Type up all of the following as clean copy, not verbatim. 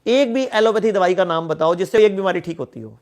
एक भी एलोपैथी दवाई का नाम बताओ जिससे एक बीमारी ठीक होती हो।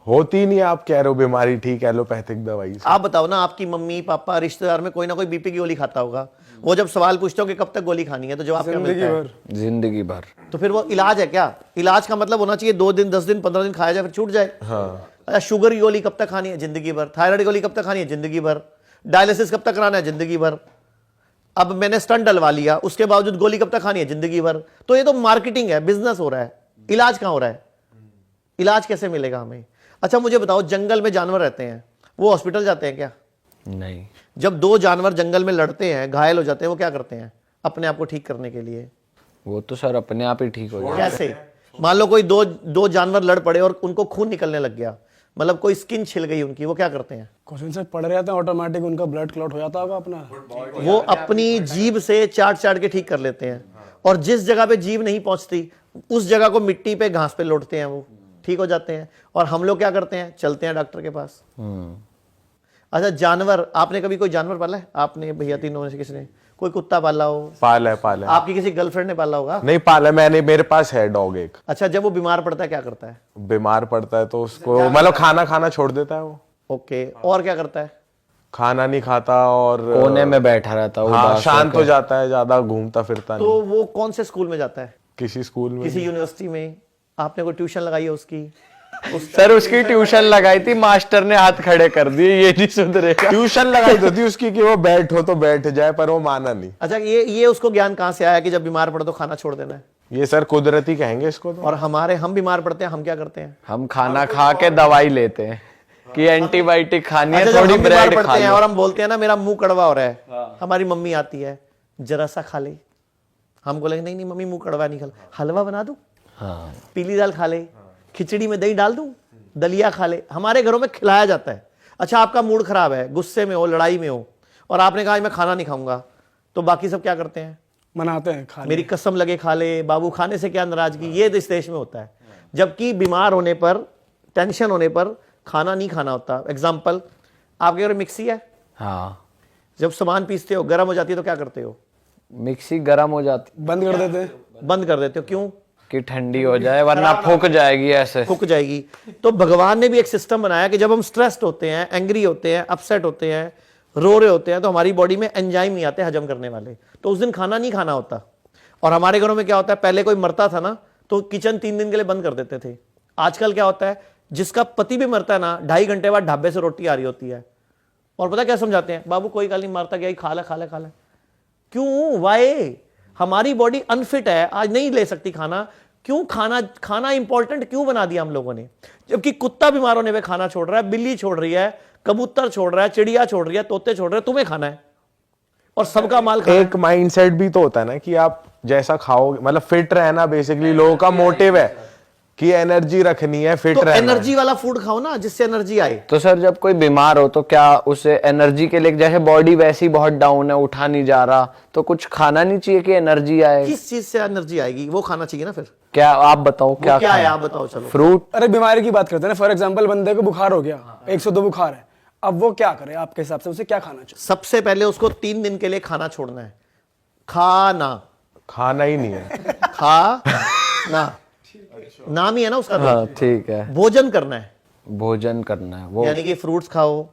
होती नहीं, आप कह रहे हो बीमारी ठीक एलोपैथिक दवाई से। आप बताओ ना, आपकी मम्मी पापा रिश्तेदार में कोई ना कोई बीपी की गोली खाता होगा। वो जब सवाल पूछते हो कि कब तक गोली खानी है तो जवाब क्या मिलता है? जिंदगी भर। तो फिर वो इलाज है क्या? इलाज का मतलब होना चाहिए 2 दिन 10 दिन 15 दिन खाया जाए फिर छूट जाए। हाँ। अच्छा, शुगर की गोली कब तक खानी है? जिंदगी भर। थायराइड की गोली कब तक खानी है? जिंदगी भर। डायलिसिस कब तक कराना है? जिंदगी भर। अब मैंने स्टंट डलवा लिया, उसके बावजूद गोली कब तक खानी है? जिंदगी भर। तो ये तो मार्केटिंग है, बिजनेस हो रहा है। इलाज कहां हो रहा है? इलाज कैसे मिलेगा हमें? अच्छा मुझे बताओ, जंगल में जानवर रहते हैं, वो हॉस्पिटल जाते हैं क्या? नहीं। जब 2 जानवर जंगल में लड़ते हैं, घायल हो जाते हैं, वो क्या करते हैं अपने आप को ठीक करने के लिए? वो तो सर अपने आप ही ठीक हो जाए। कैसे? मान लो कोई दो जानवर लड़ पड़े और उनको खून निकलने लग गया, मतलब कोई स्किन छिल गई उनकी, वो क्या करते हैं? क्वेश्चन से पढ़ रहे थे, ऑटोमेटिक उनका ब्लड क्लॉट हो जाता होगा अपना। वो अपनी जीभ से चाट के ठीक कर लेते हैं, और जिस जगह पे जीभ नहीं पहुंचती उस जगह को मिट्टी पे घास पे लौटते हैं, वो ठीक हो जाते हैं। और हम लोग क्या करते हैं? चलते हैं डॉक्टर के पास। अच्छा जानवर, आपने कभी कोई जानवर पाला है? आपने भैया तीनों में से किसी ने कोई कुत्ता पाला हो? पाला है। आपकी किसी गर्लफ्रेंड ने पाला होगा? नहीं पाला, मैंने, मेरे पास है डॉग एक। अच्छा, जब वो बीमार पड़ता है क्या करता है? बीमार पड़ता है तो उसको मतलब खाना छोड़ देता है वो। ओके, और क्या करता है? खाना नहीं खाता और कोने में बैठा रहता है, हाँ, उदास शांत हो होकर। जाता है, ज्यादा घूमता फिरता नहीं। तो वो कौन से स्कूल में जाता है? किसी स्कूल में, किसी यूनिवर्सिटी में? आपने कोई ट्यूशन लगाई है उसकी? सर उसकी ट्यूशन लगाई थी, मास्टर ने हाथ खड़े कर दिए, ये नहीं सुधरेगा। ट्यूशन लगाई तो थी उसकी कि वो बैठो तो बैठ जाए, पर वो माना नहीं। अच्छा, ये उसको ज्ञान कहाँ से आया कि जब बीमार पड़ो तो खाना छोड़ देना है? ये सर कुदरती कहेंगे इसको तो। और हम बीमार पड़ते हैं, हम क्या करते हैं? हम खाना खा के दवाई लेते हैं कि एंटीबायोटिक खानी है, अच्छा, जब थोड़ी हम बीमार ब्रेड खा पड़ते हैं लो। और हम बोलते हैं ना मेरा मुंह कड़वा हो रहा है, हमारी मम्मी आती है, जरा सा खा ले। हम बोलेंगे नहीं नहीं मम्मी मुंह कड़वा नहीं, खा, हलवा बना दूं, हाँ। पीली दाल खा ले, खिचड़ी में दही डाल दूं, दलिया खा ले। हमारे घरों में खिलाया जाता है। अच्छा, आपका मूड खराब है, गुस्से में हो, लड़ाई में हो, और आपने कहा मैं खाना नहीं खाऊंगा, तो बाकी सब क्या करते हैं? मनाते हैं, खा ले। मेरी कसम लगे खा ले, बाबू खाने से क्या नाराजगी, ये इस देश में होता है। जबकि बीमार होने पर, टेंशन होने पर खाना नहीं खाना होता। एग्जाम्पल, आपके घर मिक्सी है, हाँ। जब सामान पीसते हो गर्म हो जाती है तो क्या करते हो? मिक्सी गर्म हो जाती, बंद कर देते हैं। बंद कर देते हो। क्यों? कि ठंडी हो जाए, वरना फूक जाएगी ऐसे। फूक जाएगी। तो भगवान ने भी एक सिस्टम बनाया कि जब हम स्ट्रेस्ड होते हैं, एंग्री होते हैं, अपसेट होते हैं, रो रहे होते हैं, तो हमारी बॉडी में एंजाइम नहीं आते हजम करने वाले, तो उस दिन खाना नहीं खाना होता। और हमारे घरों में क्या होता है, पहले कोई मरता था ना तो किचन 3 दिन के लिए बंद कर देते थे। आजकल क्या होता है, जिसका पति भी मरता है ना, 2.5 घंटे बाद ढाबे से रोटी आ रही होती है, और पता क्या समझाते हैं? बाबू कोई गाल नहीं, मारता गया, खा ले खा ले खा ले। क्यों? वाई? हमारी बॉडी अनफिट है, आज नहीं ले सकती खाना। क्यों? खाना इंपॉर्टेंट क्यों बना दिया हम लोगों ने? जबकि कुत्ता बीमार होने पे खाना छोड़ रहा है, बिल्ली छोड़ रही है, कबूतर छोड़ रहा है, चिड़िया छोड़ रही है, तोते छोड़ रहे हैं, तुम्हें खाना है और सबका माल खाना एक माइंडसेट भी तो होता है ना कि आप जैसा खाओगे, मतलब फिट रहना बेसिकली लोगों का मोटिव है कि एनर्जी रखनी है, फिट तो रहना एनर्जी वाला फूड खाओ ना जिससे एनर्जी आए। तो सर जब कोई बीमार हो तो क्या उसे एनर्जी के लिए, जैसे बॉडी वैसी बहुत डाउन है, उठा नहीं जा रहा, तो कुछ खाना नहीं चाहिए कि एनर्जी आए? किस चीज से एनर्जी आएगी? वो खाना चाहिए ना। फिर क्या आप बताओ, क्या क्या है? खाएं? आप बताओ। चलो, फ्रूट। अरे बीमारी की बात करते हैं ना, फॉर एग्जाम्पल बंदे को बुखार हो गया, 102 बुखार है, अब वो क्या करे आपके हिसाब से? उसे क्या खाना चाहिए? सबसे पहले उसको 3 दिन के लिए खाना छोड़ना है। खाना ही नहीं है। खा ना, नाम ही है ना उसका। हाँ ठीक है। भोजन करना है, भोजन करना है वो, यानी कि फ्रूट्स खाओ,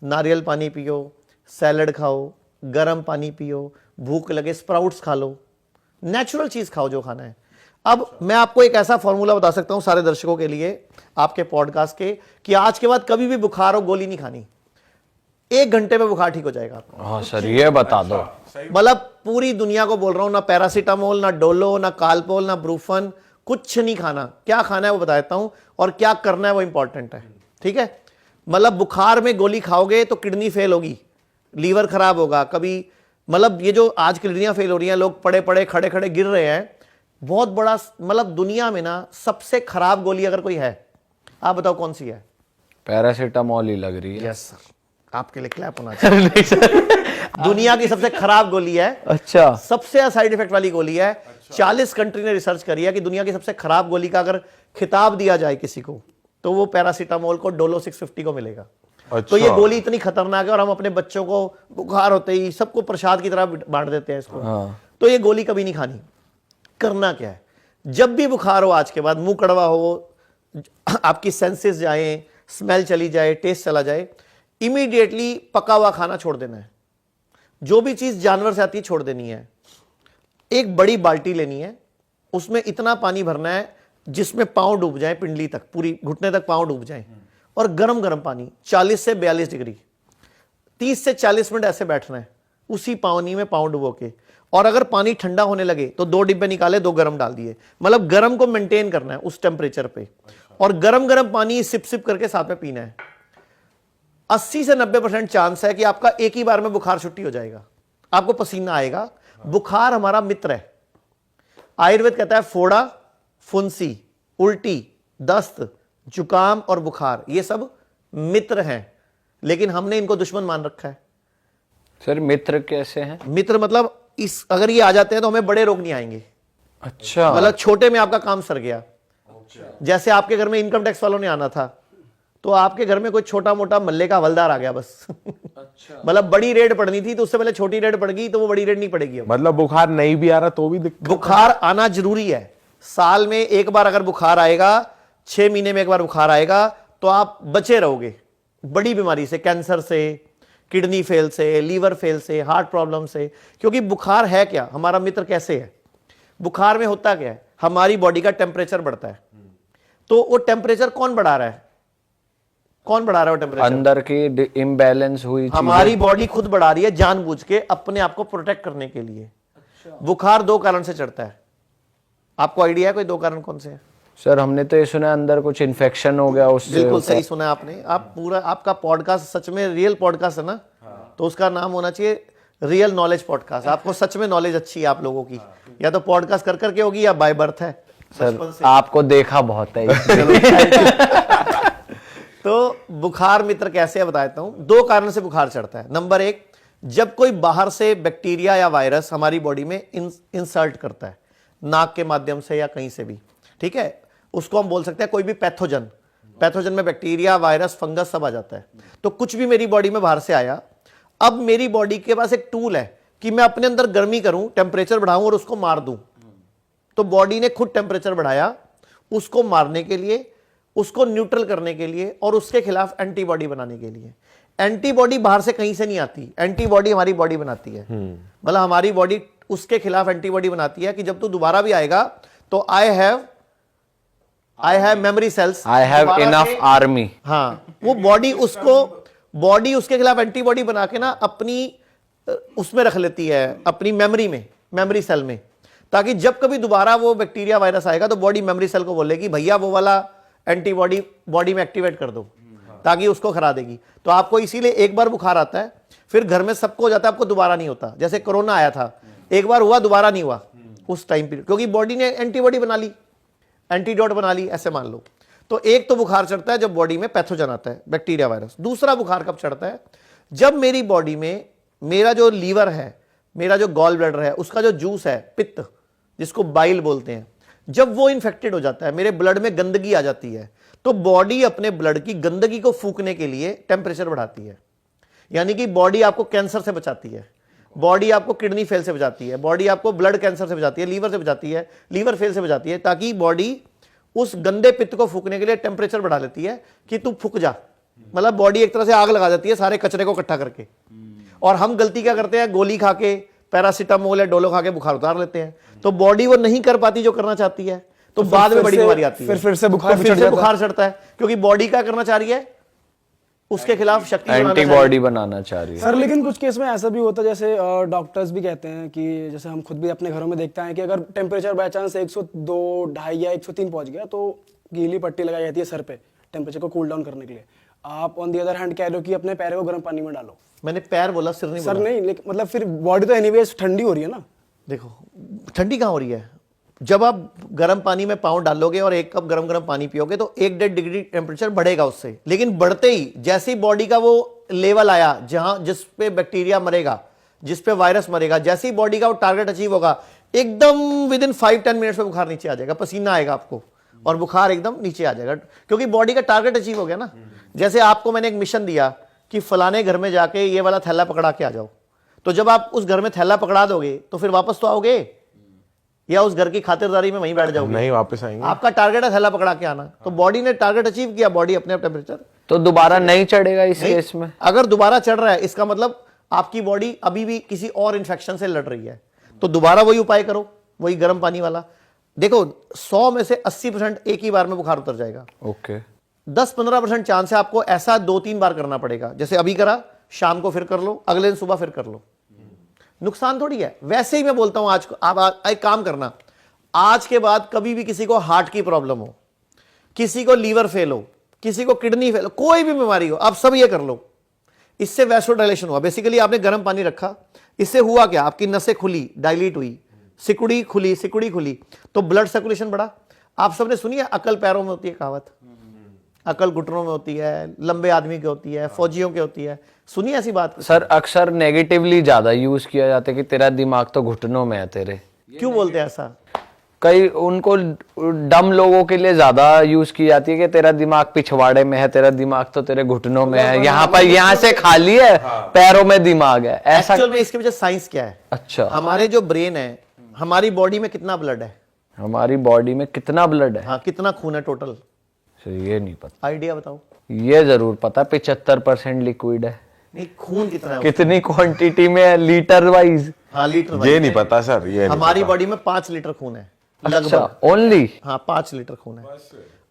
नारियल पानी पियो, सैलड खाओ, गर्म पानी पियो, भूख लगे स्प्राउट्स खा लो, नेचुरल चीज खाओ जो खाना है। अब मैं आपको एक ऐसा फॉर्मूला बता सकता हूं सारे दर्शकों के लिए आपके पॉडकास्ट के, कि आज के बाद कभी भी बुखार हो गोली नहीं खानी, 1 घंटे में बुखार ठीक हो जाएगा। हाँ सर ये बता दो। मतलब पूरी दुनिया को बोल रहा हूं, ना पैरासीटामोल, ना डोलो, ना कालपोल, ना ब्रूफन, कुछ नहीं खाना। क्या खाना है वो बता देता हूं, और क्या करना है वो इंपॉर्टेंट है। ठीक है? मतलब बुखार में गोली खाओगे तो किडनी फेल होगी, लीवर खराब होगा, कभी मतलब ये जो आज किडनियां फेल हो रही हैं, लोग पड़े पड़े खड़े खड़े गिर रहे हैं, बहुत बड़ा मतलब दुनिया में ना सबसे खराब गोली अगर कोई है, आप बताओ कौन सी है? पैरासीटामोल ही लग रही है। यस सर, आपके लिए क्लैप होना चाहिए। दुनिया की सबसे खराब गोली है। अच्छा। सबसे साइड इफेक्ट वाली गोली है। 40 कंट्री ने रिसर्च करी है कि दुनिया की सबसे खराब गोली का अगर खिताब दिया जाए किसी को, तो वो पैरासीटामोल को डोलो 650 को मिलेगा। तो ये गोली इतनी खतरनाक है, और हम अपने बच्चों को बुखार होते ही सबको प्रसाद की तरह बांट देते हैं इसको। तो ये गोली कभी नहीं खानी। करना क्या है? जब भी बुखार हो आज के बाद, मुंह कड़वा हो, आपकी सेंसेस जाएं, स्मेल चली जाए, टेस्ट चला जाए, इमीडिएटली पका हुआ खाना छोड़ देना है। जो भी चीज जानवर से आती है छोड़ देनी है। एक बड़ी बाल्टी लेनी है, उसमें इतना पानी भरना है जिसमें पांव डूब जाए, पिंडली तक, पूरी घुटने तक पांव डूब जाए, और गरम गरम पानी 40 से 42 डिग्री 30 से 40 मिनट ऐसे बैठना है उसी पानी में पांव डुबो के। और अगर पानी ठंडा होने लगे तो 2 डिब्बे निकाले, 2 गरम डाल दिए, मतलब गरम को मेंटेन करना है उस टेम्परेचर पे। और गरम गरम पानी सिप सिप करके साथ में पीना है। 80 से 90% चांस है कि आपका एक ही बार में बुखार छुट्टी हो जाएगा, आपको पसीना आएगा। बुखार हमारा मित्र है। आयुर्वेद कहता है फोड़ा, फुंसी, उल्टी, दस्त, जुकाम और बुखार ये सब मित्र हैं, लेकिन हमने इनको दुश्मन मान रखा है। सर मित्र कैसे हैं? मित्र मतलब इस अगर ये आ जाते हैं तो हमें बड़े रोग नहीं आएंगे। अच्छा, मतलब छोटे में आपका काम सर गया। जैसे आपके घर में इनकम टैक्स वालों ने आना था, तो आपके घर में कोई छोटा मोटा मल्ले का हवलदार आ गया बस। अच्छा। मतलब बड़ी रेड पड़नी थी तो उससे पहले छोटी रेड पड़ गई, तो वो बड़ी रेड नहीं पड़ेगी अब। मतलब बुखार नहीं भी आ रहा तो भी दिक्कत? बुखार आना जरूरी है। साल में एक बार अगर बुखार आएगा, 6 महीने में एक बार बुखार आएगा, तो आप बचे रहोगे बड़ी बीमारी से, कैंसर से, किडनी फेल से, लीवर फेल से, हार्ट प्रॉब्लम से। क्योंकि बुखार है क्या, हमारा मित्र कैसे है? बुखार में होता क्या है, हमारी बॉडी का टेम्परेचर बढ़ता है। तो वो टेम्परेचर कौन बढ़ा रहा है? कौन बढ़ा रहा है वो टेम्परेचर? अंदर की इम्बैलेंस हुई चीजें। हमारी बॉडी खुद बढ़ा रही है जानबूझ के, अपने आप को प्रोटेक्ट करने के लिए। बुखार 2 कारण से चढ़ता है। आपको आइडिया है कोई 2 कारण कौन से हैं? सर हमने तो ये सुना है अंदर कुछ इन्फेक्शन हो गया उससे। बिल्कुल सही सुना आपने। आप पूरा, आपका पॉडकास्ट सच में रियल पॉडकास्ट है ना, तो उसका नाम होना चाहिए रियल नॉलेज पॉडकास्ट। आपको सच में नॉलेज अच्छी है आप लोगों की, या तो पॉडकास्ट कर करके होगी या बाय बर्थ है। सर आपको देखा बहुत है। तो बुखार मित्र कैसे है बताता हूं। 2 कारण से बुखार चढ़ता है। नंबर 1, जब कोई बाहर से बैक्टीरिया या वायरस हमारी बॉडी में इंसर्ट करता है, नाक के माध्यम से या कहीं से भी, ठीक है, उसको हम बोल सकते हैं कोई भी पैथोजन। पैथोजन में बैक्टीरिया, वायरस, फंगस सब आ जाता है। तो कुछ भी मेरी बॉडी में बाहर से आया, अब मेरी बॉडी के पास एक टूल है कि मैं अपने अंदर गर्मी करूं, टेम्परेचर बढ़ाऊं और उसको मार दूं। तो बॉडी ने खुद टेम्परेचर बढ़ाया उसको मारने के लिए, उसको न्यूट्रल करने के लिए और उसके खिलाफ एंटीबॉडी बनाने के लिए। एंटीबॉडी बाहर से कहीं से नहीं आती, एंटीबॉडी हमारी बॉडी बनाती है। मतलब हमारी बॉडी उसके खिलाफ एंटीबॉडी बनाती है कि जब तू दोबारा भी आएगा तो I have memory cells, I have enough army. हाँ, वो बॉडी उसके खिलाफ एंटीबॉडी बना के ना अपनी उसमें रख लेती है, अपनी मेमोरी में, मेमोरी सेल में, ताकि जब कभी दोबारा वो बैक्टीरिया वायरस आएगा तो बॉडी मेमोरी सेल को बोलेगी भैया वो वाला एंटीबॉडी बॉडी में एक्टिवेट कर दो, ताकि उसको खरा देगी। तो आपको इसीलिए एक बार बुखार आता है, फिर घर में सबको हो जाता है, आपको दोबारा नहीं होता। जैसे कोरोना आया था, एक बार हुआ, दोबारा नहीं हुआ उस टाइम पीरियड, क्योंकि बॉडी ने एंटीबॉडी बना ली, एंटीडोट बना ली, ऐसे मान लो। तो एक तो बुखार चढ़ता है जब बॉडी में पैथोजन आता है, बैक्टीरिया, वायरस। दूसरा बुखार कब चढ़ता है? जब मेरी बॉडी में मेरा जो लीवर है, मेरा जो गॉल ब्लैडर है, उसका जो जूस है, पित्त जिसको बाइल बोलते हैं, जब वो इन्फेक्टेड हो जाता है, मेरे ब्लड में गंदगी आ जाती है, तो बॉडी अपने ब्लड की गंदगी को फूकने के लिए टेम्परेचर बढ़ाती है। यानी कि बॉडी आपको कैंसर से बचाती है, बॉडी आपको किडनी फेल से बचाती है, बॉडी आपको ब्लड कैंसर से बचाती है, लीवर से बचाती है, लीवर फेल से बचाती है, ताकि बॉडी उस गंदे पित्त को फूकने के लिए टेम्परेचर बढ़ा लेती है कि तू फूक जा। मतलब बॉडी एक तरह से आग लगा देती है सारे कचरे को इकट्ठा करके। और हम गलती क्या करते हैं, गोली खा के, पैरासीटामोल या डोलो खा के बुखार उतार लेते हैं। तो बॉडी वो नहीं कर पाती जो करना चाहती है, तो बाद में बड़ी बीमारी आती है, फिर से बुखार बुखार चढ़ता है, क्योंकि बॉडी क्या करना चाह रही है, उसके खिलाफ शक्ति एंटीबॉडी बनाना चाह रही है। सर लेकिन कुछ केस में ऐसा भी होता है, जैसे डॉक्टर्स भी कहते हैं कि जैसे हम खुद भी अपने घरों में देखते हैं कि अगर टेम्परेचर बाय चांस 102, 2.5 या 103 पहुंच गया तो गीली पट्टी लगाई जाती है सर पे टेम्परेचर को कूल डाउन करने के लिए। आप ऑन दी अदर हैंड कह लो कि अपने पैर को गर्म पानी में डालो। मैंने पैर बोला, सिर नहीं बोला। सर नहीं, लेकिन मतलब फिर बॉडी तो एनीवेज ठंडी हो रही है ना। देखो ठंडी कहाँ हो रही है, जब आप गर्म पानी में पाँव डालोगे और 1 कप गर्म पानी पियोगे तो 1-1.5 डिग्री टेम्परेचर बढ़ेगा उससे। लेकिन बढ़ते ही जैसे ही बॉडी का वो लेवल आया जहां जिस पे बैक्टीरिया मरेगा, जिस पे वायरस मरेगा, जैसे ही बॉडी का वो टारगेट अचीव होगा, एकदम विदिन 5-10 मिनट्स में बुखार नीचे आ जाएगा, पसीना आएगा आपको और बुखार एकदम नीचे आ जाएगा, क्योंकि बॉडी का टारगेट अचीव हो गया ना। जैसे आपको मैंने एक मिशन दिया कि फलाने घर में जाके ये वाला थैला पकड़ा के आ जाओ, तो जब आप उस घर में थैला पकड़ा दोगे तो फिर वापस तो आओगे, या उस घर की खातिरदारी में वहीं बैठ जाओगे? नहीं, वापस आएंगे। आपका टारगेट है थैला पकड़ा के आना, तो बॉडी ने टारगेट अचीव किया, बॉडी अपने आप टेम्परेचर। तो दोबारा नहीं चढ़ेगा इस केस में? अगर दोबारा चढ़ रहा है इसका मतलब आपकी बॉडी अभी भी किसी और इन्फेक्शन से लड़ रही है, तो दोबारा वही उपाय करो, वही गर्म पानी वाला। देखो 100 में से 80% एक ही बार में बुखार उतर जाएगा। ओके। 10-15% चांस है आपको ऐसा 2-3 बार करना पड़ेगा, जैसे अभी करा, शाम को फिर कर लो, अगले दिन सुबह फिर कर लो। नुकसान थोड़ी है। वैसे ही मैं बोलता हूं आज को आप एक काम करना, आज के बाद कभी भी किसी को हार्ट की प्रॉब्लम हो, किसी को लीवर फेल हो, किसी को किडनी फेल हो, कोई भी बीमारी हो, आप सब ये कर लो। इससे वैसोडाइलेशन हुआ, बेसिकली आपने गर्म पानी रखा, इससे हुआ क्या, आपकी नसें खुली, डायलीट हुई, सिकुड़ी खुली, तो ब्लड सर्कुलेशन बढ़ा। आप सबने सुनी है अकल पैरों में होती है कहावत, अकल घुटनों में होती है, लंबे आदमी की होती है, फौजियों की होती है, सुनी ऐसी बात? सर अक्सर नेगेटिवली ज्यादा यूज किया जाता है कि तेरा दिमाग तो घुटनों में है तेरे। क्यों बोलते हैं ऐसा? कई उनको डम लोगों के लिए ज्यादा यूज की जाती है कि तेरा दिमाग पिछवाड़े में है, तेरा दिमाग तो तेरे घुटनों में है, यहाँ पर यहाँ से खाली है, पैरों में दिमाग है, ऐसा। एक्चुअल में इसके पीछे साइंस क्या है? अच्छा। हमारे जो ब्रेन है, हमारी बॉडी में कितना ब्लड है? हमारी बॉडी में कितना ब्लड है? हाँ, कितना खून है टोटल? ये नहीं पता। आइडिया बताओ। ये जरूर पता, 75% लिक्विड है। नहीं, खून कितना है? कितनी क्वांटिटी में है, लीटर वाइज? हाँ, लीटर। ये नहीं पता सर, ये नहीं हमारी पता। बॉडी में 5 लीटर खून है अच्छा, लगभग। ओनली? हाँ, 5 लीटर खून है।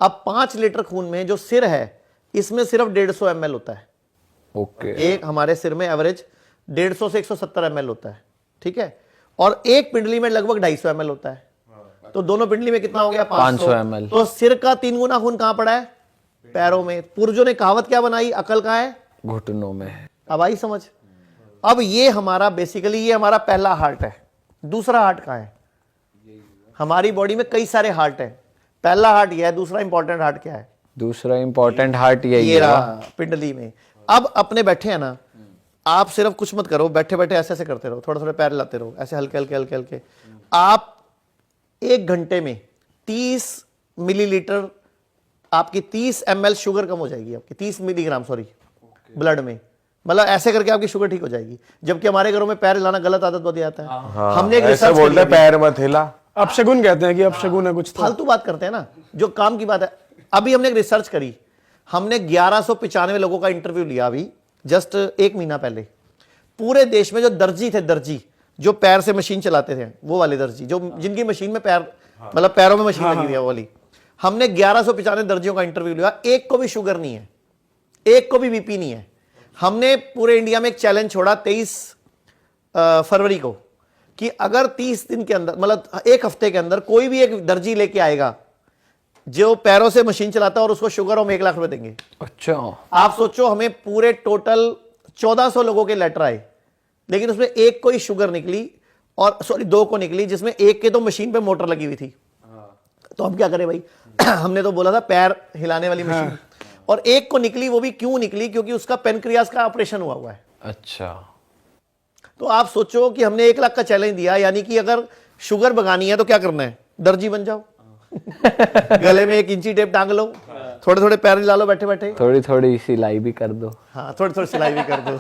अब 5 लीटर खून में जो सिर है, इसमें सिर्फ 150 ml होता है। ओके। एक हमारे सिर में एवरेज 150 से 170 ml होता है, ठीक है? और एक पिंडली में लगभग 250 ml होता है, तो दोनों पिंडली में कितना हो गया? 500 ml। तो सिर का 3 गुना खून कहां पड़ा है? पैरों में। पूर्वजों ने कहावत क्या बनाई? अकल कहां है? घुटनों में है। अब आई समझ? अब ये हमारा बेसिकली ये हमारा पहला हार्ट है। दूसरा हार्ट कहां है? हमारी बॉडी में कई सारे हार्ट है। पहला हार्ट ये है, दूसरा इंपॉर्टेंट हार्ट क्या है? दूसरा इंपॉर्टेंट हार्ट यही ये है। रहा पिंडली में। अब अपने बैठे हैं ना, आप सिर्फ कुछ मत करो, बैठे बैठे ऐसे ऐसे करते रहो, थोड़े थोड़े पैर लाते रहो, ऐसे हल्के हल्के हल्के हल्के। आप 1 घंटे में 30 मिलीलीटर, आपकी 30 ml शुगर कम हो जाएगी, आपकी 30 मिलीग्राम सॉरी ब्लड में। मतलब ऐसे करके आपकी शुगर ठीक हो जाएगी। जबकि हमारे घरों में पैर हिलाना गलत आदत बहुत आता है। हाँ, हमने एक ऐसे रिसर्च बोलते हैं पैर मत हिला। अपशगुन कहते हैं कि अपशगुन है कुछ तो। फालतू बात करते हैं ना, जो काम की बात है। अभी हमने एक रिसर्च करी, हमने 1195 लोगों का इंटरव्यू लिया अभी जस्ट 1 महीना पहले। पूरे देश में जो दर्जी थे, दर्जी जो पैर से मशीन चलाते थे, वो वाले दर्जी जो जिनकी मशीन में पैर, मतलब पैरों में मशीन लगी हुई है वो वाली, हमने 1195 दर्जियों का इंटरव्यू लिया। एक को भी शुगर नहीं है, एक को भी बीपी नहीं है। हमने पूरे इंडिया में एक चैलेंज छोड़ा 23 फरवरी को कि अगर 30 दिन के अंदर, मतलब 1 हफ्ते के अंदर कोई भी एक दर्जी लेके आएगा जो पैरों से मशीन चलाता है और उसको शुगर हम 1 लाख रुपए देंगे। अच्छा। आप सोचो, हमें पूरे टोटल 1400 लोगों के लेटर आए, लेकिन उसमें एक को ही शुगर निकली, और सॉरी 2 को निकली, जिसमें एक के तो मशीन पे मोटर लगी हुई थी। तो हम क्या करें भाई हमने तो बोला था पैर हिलाने वाली मशीन, और एक को निकली। वो भी क्यों निकली? क्योंकि उसका पेनक्रियास का ऑपरेशन हुआ है। अच्छा। तो आप सोचो कि हमने 1 लाख का चैलेंज दिया, यानी कि अगर शुगर भगानी है तो क्या करना है? दर्जी बन जाओ गले में 1 इंची टेप टांग लो, थोड़े थोड़े पैर हिला लो बैठे बैठे, थोड़ी थोड़ी सिलाई भी कर दो। हाँ थोड़ी थोड़ी सिलाई भी कर दो।